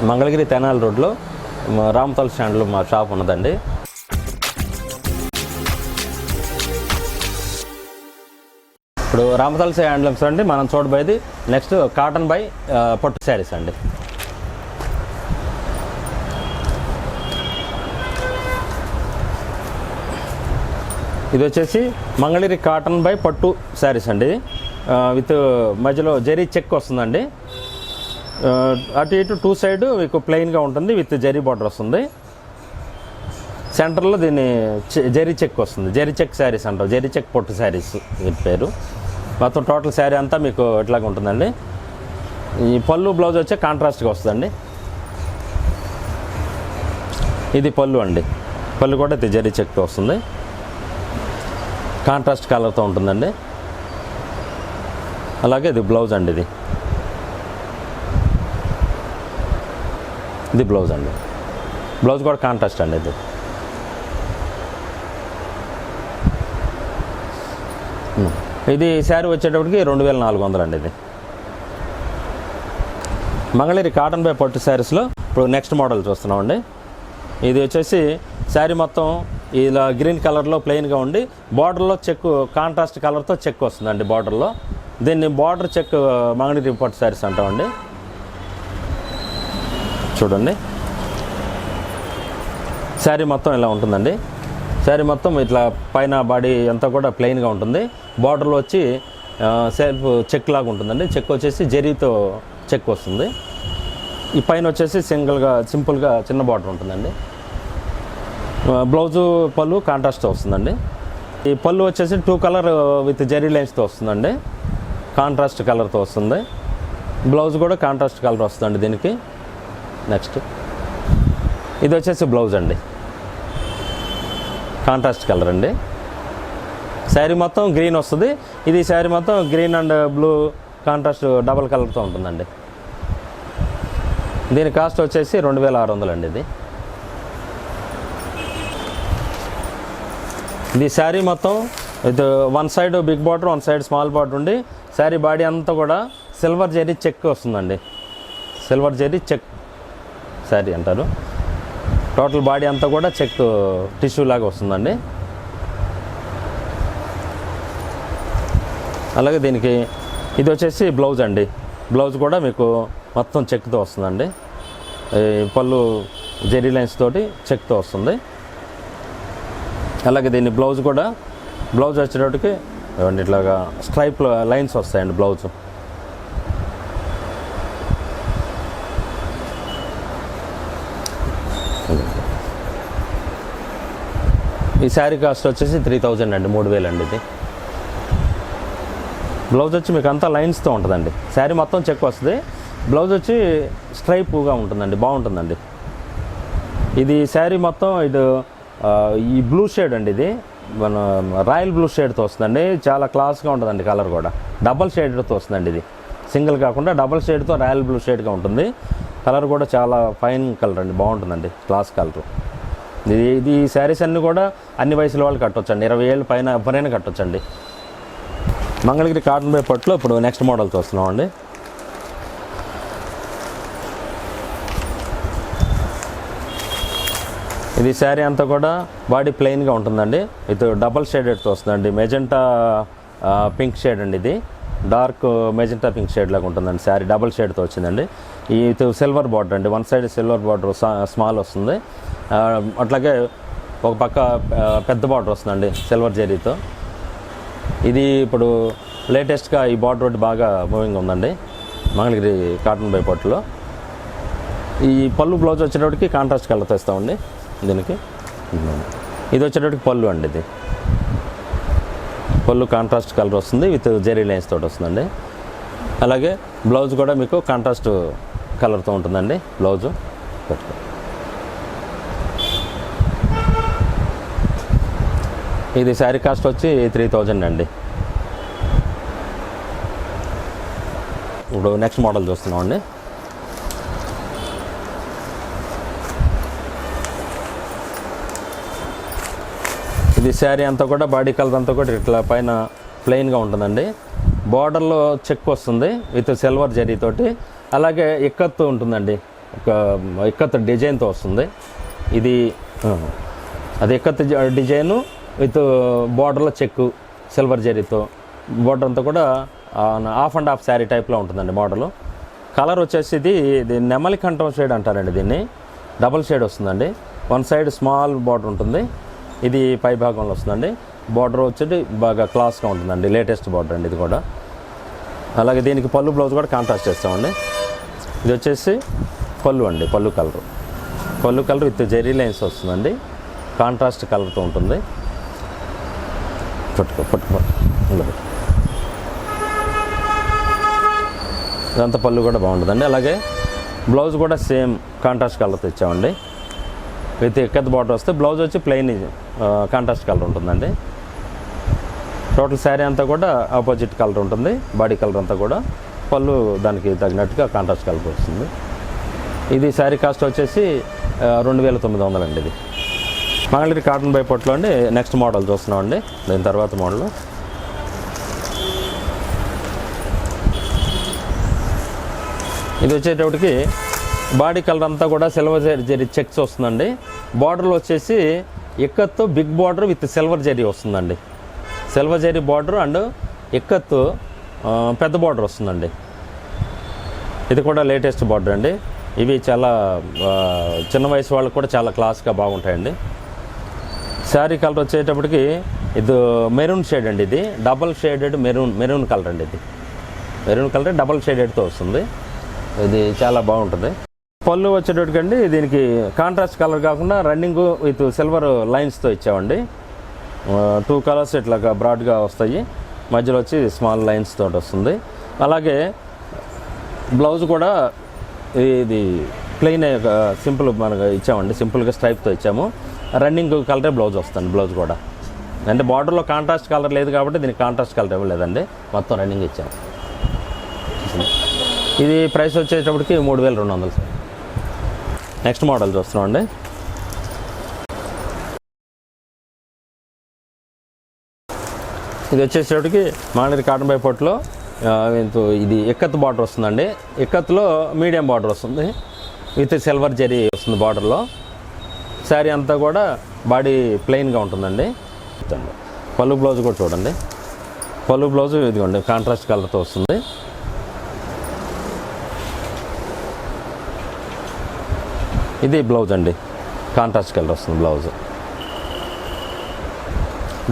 మంగళగిరి తెనాలి రోడ్లో రామతల్ స్టాండ్లో మా షాప్ ఉన్నదండి. ఇప్పుడు రామతల్ హ్యాండ్లూమ్స్ అండి మనం చూడబోయేది నెక్స్ట్ కాటన్ బై పట్టు శారీస్ అండి. ఇది వచ్చేసి మంగళగిరి కాటన్ బై పట్టు శారీస్ అండి. విత్ మధ్యలో జరీ చెక్ వస్తుందండి. అటు ఇటు టూ సైడ్ మీకు ప్లెయిన్గా ఉంటుంది, విత్ జరీ బార్డర్ వస్తుంది. సెంటర్లో దీన్ని జరీ చెక్ వస్తుంది. జరీ చెక్ శారీస్ అంటారు, జరీ చెక్ పొట్టు శారీస్ వీటి పేరు. మొత్తం టోటల్ శారీ అంతా మీకు ఇట్లాగా ఉంటుందండి. ఈ పళ్ళు బ్లౌజ్ వచ్చే కాంట్రాస్ట్గా వస్తుందండి. ఇది పళ్ళు అండి. పళ్ళు కూడా ఇది జరీ చెక్తో వస్తుంది, కాంట్రాస్ట్ కలర్తో ఉంటుందండి. అలాగే ఇది బ్లౌజ్ అండి. ఇది బ్లౌజ్ అండి. బ్లౌజ్ కూడా కాంట్రాస్ట్ అండి. ఇది శారీ వచ్చేటప్పటికి 2400 అండి. ఇది మంగళగిరి కాటన్ బై పట్టు శారీస్లో ఇప్పుడు నెక్స్ట్ మోడల్ చూస్తున్నామండి. ఇది వచ్చేసి శారీ మొత్తం ఇలా గ్రీన్ కలర్లో ప్లెయిన్గా ఉండి బార్డర్లో చెక్ కాంట్రాస్ట్ కలర్తో చెక్ వస్తుందండి. బార్డర్లో దీన్ని బార్డర్ చెక్ మంగళగిరి పట్టు శారీస్ అంటామండి. చూడండి, శారీ మొత్తం ఇలా ఉంటుందండి. శారీ మొత్తం ఇట్లా పైన బాడీ అంతా కూడా ప్లెయిన్గా ఉంటుంది. బార్డర్లో వచ్చి సెల్ఫ్ చెక్ లాగా ఉంటుందండి. చెక్ వచ్చేసి జరీతో చెక్ వస్తుంది. ఈ పైన వచ్చేసి సింపుల్గా చిన్న బార్డర్ ఉంటుందండి. బ్లౌజు పళ్ళు కాంట్రాస్ట్తో వస్తుందండి. ఈ పళ్ళు వచ్చేసి 2 కలర్ విత్ జరీ లైన్స్తో వస్తుందండి. కాంట్రాస్ట్ కలర్తో వస్తుంది. బ్లౌజ్ కూడా కాంట్రాస్ట్ కలర్ వస్తుందండి దీనికి. నెక్స్ట్ ఇది వచ్చేసి బ్లౌజ్ అండి, కాంట్రాస్ట్ కలర్ అండి. శారీ మొత్తం గ్రీన్ వస్తుంది. ఇది శారీ మొత్తం green and blue contrast double కలర్తో ఉంటుందండి. దీని కాస్ట్ వచ్చేసి 2600 అండి. ఇది శారీ మొత్తం ఇది one side big border, one side small border ఉండి శారీ బాడీ అంతా కూడా సిల్వర్ జరీ చెక్ వస్తుందండి. సిల్వర్ జరీ చెక్ శారీ అంటారు. టోటల్ బాడీ అంతా కూడా చెక్ టిష్యూ లాగా వస్తుందండి. అలాగే దీనికి ఇది వచ్చేసి బ్లౌజ్ అండి. బ్లౌజ్ కూడా మీకు మొత్తం చెక్తో వస్తుందండి. పళ్ళు జెరీ లైన్స్ తోటి చెక్తో వస్తుంది. అలాగే దీన్ని బ్లౌజ్ కూడా బ్లౌజ్ వచ్చేటప్పటికి ఇట్లాగా స్ట్రైప్ లైన్స్ వస్తాయండి బ్లౌజ్. ఈ శారీ కాస్ట్ వచ్చేసి 3000 అండి, 3000 అండి. ఇది బ్లౌజ్ వచ్చి మీకు అంతా లైన్స్తో ఉంటుందండి. శారీ మొత్తం చెక్ వస్తుంది. బ్లౌజ్ వచ్చి స్ట్రైప్గా ఉంటుందండి, బాగుంటుందండి. ఇది శారీ మొత్తం ఈ బ్లూ షేడ్ అండి. ఇది మన రాయల్ బ్లూ షేడ్తో వస్తుందండి. చాలా క్లాస్గా ఉంటుందండి. కలర్ కూడా డబల్ షేడ్తో వస్తుందండి. ఇది సింగిల్ కాకుండా డబల్ షేడ్తో రాయల్ బ్లూ షేడ్గా ఉంటుంది. కలర్ కూడా చాలా ఫైన్ కలర్ అండి, బాగుంటుందండి, క్లాస్ కలర్. ఇది శారీస్ అన్నీ కూడా అన్ని వయసుల వాళ్ళు కట్టొచ్చండి. 20 ఏళ్ళ పైన ఎవరైనా కట్టొచ్చండి. మంగళగిరి కాటన్ బై పట్టులో ఇప్పుడు నెక్స్ట్ మోడల్ చూస్తున్నామండి. ఇది శారీ అంతా కూడా బాడీ ప్లెయిన్గా ఉంటుందండి. ఇది డబల్ షేడెడ్తో వస్తుందండి. మెజెంటా పింక్ షేడ్ అండి. ఇది డార్క్ మెజెంటా పింక్ షేడ్ లాగా ఉంటుందండి. శారీ డబల్ షేడ్తో వచ్చిందండి. ఇది సిల్వర్ బార్డర్ అండి. One side silver border small వస్తుంది. అట్లాగే ఒక పక్క పెద్ద బార్డర్ వస్తుందండి సిల్వర్ జరీతో. ఇది ఇప్పుడు లేటెస్ట్గా ఈ బార్డర్ ఒకటి బాగా మూవింగ్ ఉందండి మంగళగిరి కాటన్ బై పట్టులో. ఈ పళ్ళు బ్లౌజ్ వచ్చేటప్పటికి కాంట్రాస్ట్ కలర్తో ఇస్తామండి దీనికి. ఇది వచ్చేటప్పటికి పళ్ళు అండి. ఇది పళ్ళు కాంట్రాస్ట్ కలర్ వస్తుంది, విత్ జెరీ లైన్స్ తోటి వస్తుందండి. అలాగే బ్లౌజ్ కూడా మీకు కాంట్రాస్ట్ కలర్తో ఉంటుందండి బ్లౌజు. ఇది శారీ కాస్ట్ వచ్చి 3000 అండి. ఇప్పుడు నెక్స్ట్ మోడల్ చూస్తున్నామండి. ఇది శారీ అంతా కూడా బాడీ కలర్ అంతా కూడా ఇట్లా పైన ప్లెయిన్గా ఉంటుందండి. బార్డర్లో చెక్ వస్తుంది విత్ సిల్వర్ జరీతోటి. అలాగే ఇక్కత్తు ఉంటుందండి. ఒక ఇక్కత్ డిజైన్తో వస్తుంది. ఇది అది ఇక్కత్ డిజైను విత్ బార్డర్లో చెక్కు సిల్వర్ జరీతో బార్డర్ అంతా కూడా హాఫ్ అండ్ హాఫ్ శారీ టైప్లో ఉంటుందండి మోడలు. కలర్ వచ్చేసి ఇది నెమలి కంఠం షేడ్ అంటారండి. దీన్ని డబుల్ షేడ్ వస్తుందండి. వన్ సైడ్ స్మాల్ బార్డర్ ఉంటుంది, ఇది పై భాగంలో వస్తుందండి. బార్డర్ వచ్చేది బాగా క్లాస్గా ఉంటుందండి, లేటెస్ట్ బార్డర్ అండి ఇది కూడా. అలాగే దీనికి పళ్ళు బ్లౌజ్ కూడా కాంట్రాస్ట్ చేస్తామండి. ఇది వచ్చేసి పళ్ళు అండి, పళ్ళు కలర్ విత్ జెరీ లైన్స్ వస్తుందండి, కాంట్రాస్ట్ కలర్తో ఉంటుంది. పట్టుకో ఇదంతా పళ్ళు కూడా బాగుంటుందండి. అలాగే బ్లౌజ్ కూడా సేమ్ కాంట్రాస్ట్ కలర్తో ఇచ్చామండి, విత్ ఎక్కత్ బార్డర్ వస్తే బ్లౌజ్ వచ్చి ప్లెయిన్ కాంట్రాస్ట్ కలర్ ఉంటుందండి. టోటల్ శారీ అంతా కూడా ఆపోజిట్ కలర్ ఉంటుంది, బాడీ కలర్ అంతా కూడా. పళ్ళు దానికి తగినట్టుగా కాంట్రాస్ట్ కలర్ వస్తుంది. ఇది శారీ కాస్ట్ వచ్చేసి 2900 అండి. ఇది మంగళగిరి కాటన్ బై పొట్లో అండి. నెక్స్ట్ మోడల్ చూస్తున్నామండి, దీని తర్వాత మోడల్. ఇది వచ్చేటప్పటికి బాడీ కలర్ అంతా కూడా సిల్వర్ జరీ చెక్స్ వస్తుందండి. బార్డర్లో వచ్చేసి ikat big border with silver zari వస్తుందండి. Silver zari border and ikat పెద్ద బార్డర్ వస్తుందండి. ఇది కూడా లేటెస్ట్ బార్డర్ అండి. ఇవి చాలా చిన్న వయసు వాళ్ళకి కూడా చాలా క్లాస్గా బాగుంటాయండి. శారీ కలర్ వచ్చేటప్పటికి ఇది మెరూన్ షేడ్ అండి. ఇది డబల్ షేడెడ్ మెరూన్ కలర్ అండి. ఇది మెరూన్ కలర్ డబల్ షేడెడ్తో వస్తుంది. ఇది చాలా బాగుంటుంది. పళ్ళు వచ్చేటప్పటికండి దీనికి కాంట్రాస్ట్ కలర్ కాకుండా రన్నింగ్ విత్ సిల్వర్ లైన్స్తో ఇచ్చామండి. 2 కలర్స్ ఇట్లా బ్రాడ్గా వస్తాయి, మధ్యలో వచ్చి స్మాల్ లైన్స్ తోటి వస్తుంది. అలాగే బ్లౌజ్ కూడా ఇది ప్లెయిన్ సింపుల్ మనకు ఇచ్చామండి, సింపుల్గా స్ట్రైప్తో ఇచ్చాము. రన్నింగ్ కలరే బ్లౌజ్ వస్తుంది. బ్లౌజ్ కూడా అంటే బార్డర్లో కాంట్రాస్ట్ కలర్ లేదు కాబట్టి దీనికి కాంట్రాస్ట్ కలర్ ఇవ్వలేదండి, మొత్తం రన్నింగ్ ఇచ్చాము. ఇది ప్రైస్ వచ్చేటప్పటికి 3200 సార్. నెక్స్ట్ మోడల్ చూస్తున్నాం అండి. ఇది వచ్చేటప్పటికి మంగళగిరి కాటన్ బై పొట్లో ఇది ఎక్కత్ బార్డర్ వస్తుందండి. ఎక్కత్లో మీడియం బార్డర్ వస్తుంది విత్ సిల్వర్ జరీ వస్తుంది బార్డర్లో. శారీ అంతా కూడా బాడీ ప్లెయిన్గా ఉంటుందండి. పళ్ళు బ్లౌజ్ కూడా చూడండి, పళ్ళు బ్లౌజ్ ఇదిగోండి కాంట్రాస్ట్ కలర్తో వస్తుంది. ఇది బ్లౌజ్ అండి, కాంట్రాస్ట్ కలర్ వస్తుంది బ్లౌజ్.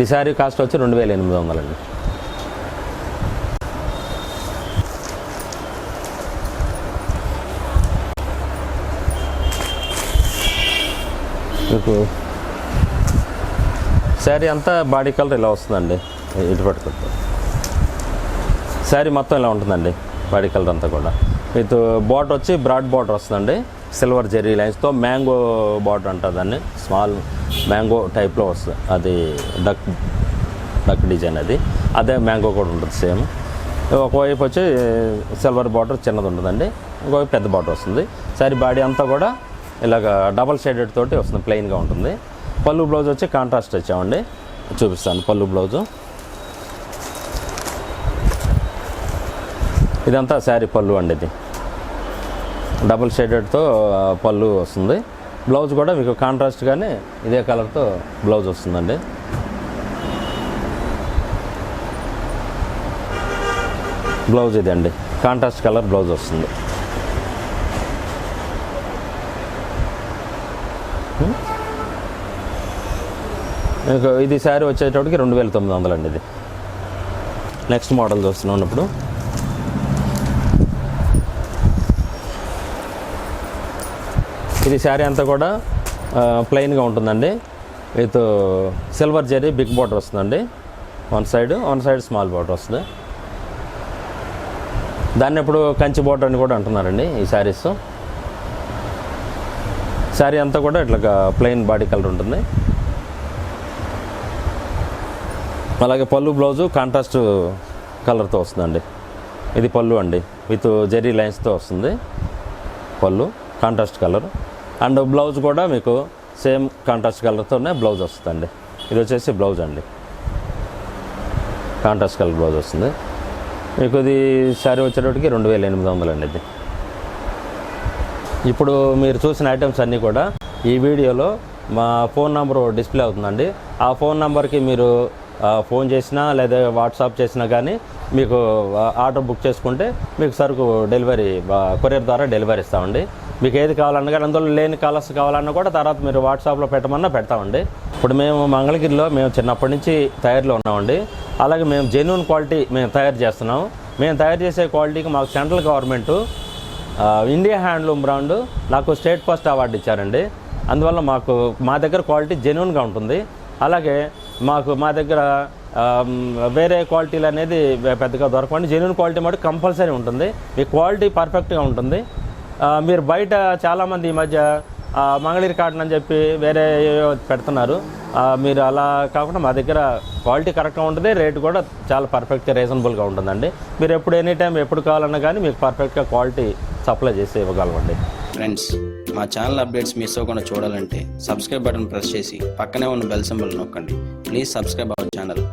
ఈ శారీ కాస్ట్ వచ్చి 2800 అండి. మీకు శారీ అంతా బాడీ కలర్ ఇలా వస్తుందండి. ఇటు పట్టుకుంటే శారీ మొత్తం ఇలా ఉంటుందండి, బాడీ కలర్ అంతా కూడా. విత్ బార్డర్ వచ్చి బ్రాడ్ బార్డర్ వస్తుందండి, సిల్వర్ జెర్రీ లైన్స్తో. మ్యాంగో బార్డర్ అంటారు దాన్ని, స్మాల్ మ్యాంగో టైప్లో వస్తుంది. అది డక్ డిజైన్, అదే మ్యాంగో కూడా ఉంటుంది సేమ్. ఒకవైపు వచ్చి సిల్వర్ బార్డర్ చిన్నది ఉంటుందండి, ఇంకోవైపు పెద్ద బార్డర్ వస్తుంది. సారీ బాడీ అంతా కూడా ఇలాగ డబల్ షేడెడ్ తోటి వస్తుంది, ప్లెయిన్గా ఉంటుంది. పళ్ళు బ్లౌజ్ వచ్చి కాంట్రాస్ట్ వచ్చామండి, చూపిస్తాను పళ్ళు బ్లౌజు. ఇదంతా శారీ పళ్ళు అండి. ఇది డబుల్ షేడెడ్తో పళ్ళు వస్తుంది. బ్లౌజ్ కూడా మీకు కాంట్రాస్ట్గానే ఇదే కలర్తో బ్లౌజ్ వస్తుందండి. బ్లౌజ్ ఇది అండి, కాంట్రాస్ట్ కలర్ బ్లౌజ్ వస్తుంది. ఇది శారీ వచ్చేటప్పటికి 2900 అండి. ఇది నెక్స్ట్ మోడల్ చూస్తున్నాం ఇప్పుడు. ఇది శారీ అంతా కూడా ప్లెయిన్గా ఉంటుందండి, with silver zari big border వస్తుందండి. వన్ సైడ్ స్మాల్ బార్డర్ వస్తుంది. దాన్ని ఇప్పుడు కంచి బార్డర్ అని కూడా అంటున్నారండి ఈ శారీస్. శారీ అంతా కూడా ఇట్లా ప్లెయిన్ బాడీ కలర్ ఉంటుంది. అలాగే పళ్ళు బ్లౌజు కాంట్రాస్ట్ కలర్తో వస్తుందండి. ఇది పళ్ళు అండి, విత్ జెర్రీ లైన్స్తో వస్తుంది పళ్ళు, కాంట్రాస్ట్ కలర్. అండ్ బ్లౌజ్ కూడా మీకు సేమ్ కాంట్రాస్ట్ కలర్తోనే బ్లౌజ్ వస్తుందండి. ఇది వచ్చేసి బ్లౌజ్ అండి, కాంట్రాస్ట్ కలర్ బ్లౌజ్ వస్తుంది. మీకు ఇది శారీ వచ్చేటప్పటికి 2800 అండి. ఇది ఇప్పుడు మీరు చూసిన ఐటమ్స్ అన్నీ కూడా ఈ వీడియోలో మా ఫోన్ నెంబరు డిస్ప్లే అవుతుందండి. ఆ ఫోన్ నెంబర్కి మీరు ఫోన్ చేసినా లేదా వాట్సాప్ చేసినా కానీ మీకు ఆర్డర్ బుక్ చేసుకుంటే మీకు సరుకు డెలివరీ కొరియర్ ద్వారా డెలివరీ ఇస్తామండి. మీకు ఏది కావాలన్నా కానీ అందులో లేని కలర్స్ కావాలన్నా కూడా తర్వాత మీరు వాట్సాప్లో పెట్టమన్నా పెడతామండి. ఇప్పుడు మేము మంగళగిరిలో మేము చిన్నప్పటి నుంచి తయారీలో ఉన్నామండి. అలాగే మేము జెన్యూన్ క్వాలిటీ మేము తయారు చేస్తున్నాం. మేము తయారు చేసే క్వాలిటీకి మాకు central government India handloom brand నాకు స్టేట్ ఫస్ట్ అవార్డు ఇచ్చారండి. అందువల్ల మా దగ్గర క్వాలిటీ జెన్యూన్గా ఉంటుంది. అలాగే మా దగ్గర వేరే క్వాలిటీలు అనేది పెద్దగా దొరకండి. జెన్యూన్ క్వాలిటీ మటుకు కంపల్సరీ ఉంటుంది. మీ క్వాలిటీ పర్ఫెక్ట్గా ఉంటుంది. మీరు బయట చాలామంది ఈ మధ్య మంగళగిరి కాటన్ అని చెప్పి వేరే పెడుతున్నారు. మీరు అలా కాకుండా మా దగ్గర క్వాలిటీ కరెక్ట్గా ఉంటుంది. రేటు కూడా చాలా పర్ఫెక్ట్గా రీజనబుల్గా ఉంటుందండి. మీరు ఎప్పుడు ఎనీ టైం ఎప్పుడు కావాలన్నా కానీ మీకు పర్ఫెక్ట్గా క్వాలిటీ సప్లై చేసి ఇవ్వగలమండి. ఫ్రెండ్స్, మా ఛానల్ అప్డేట్స్ మిస్ అవ్వకుండా చూడాలంటే సబ్స్క్రైబ్ బటన్ ప్రెస్ చేసి పక్కనే ఉన్న బెల్ సింబల్ నొక్కండి. Please subscribe our channel.